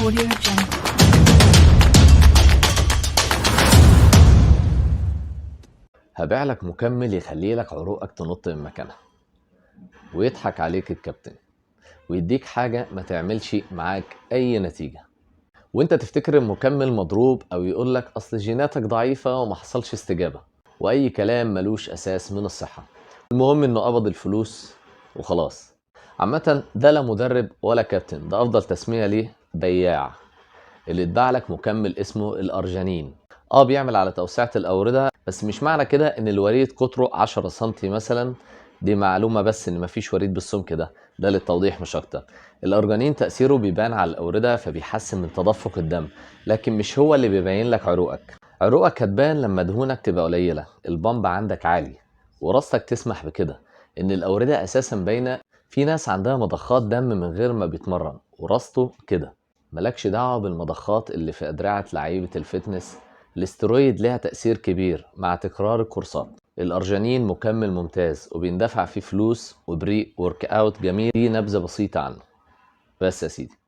Audio Jungle. هبيع لك مكمل يخلي لك عروقك تنط من مكانها، ويضحك عليك الكابتن ويديك حاجة ما تعملش معاك أي نتيجة، وانت تفتكر المكمل مضروب أو يقول لك أصل جيناتك ضعيفة وما حصلش استجابة، وأي كلام ملوش أساس من الصحة. المهم إنه قبض الفلوس وخلاص. عامة ده لا مدرب ولا كابتن، ده أفضل تسمية ليه بياع اللي اتباع لك مكمل اسمه الأرجانين. بيعمل على توسعة الأوردة، بس مش معنى كده ان الوريد قطره 10 سنتي مثلا. دي معلومة بس ان مفيش وريد بالسمك ده للتوضيح مش اكتر. الأرجانين تأثيره بيبان على الأوردة فبيحسن من تدفق الدم، لكن مش هو اللي بيبين لك عروقك. عروقك هتبان لما دهونك تبقى قليلة، البامب عندك عالي، وراستك تسمح بكده، ان الأوردة اساسا باينة. في ناس عندها مضخات دم من غير ما بيتمرن وراسته كده. ملكش دعوة بالمضخات اللي في أدرعة لعيبة الفتنس. الاسترويد لها تأثير كبير مع تكرار الكورسات. الأرجانين مكمل ممتاز وبيندفع فيه فلوس وبريق ورك اوت جميل. دي نبذة بسيطة عنه بس يا سيدي.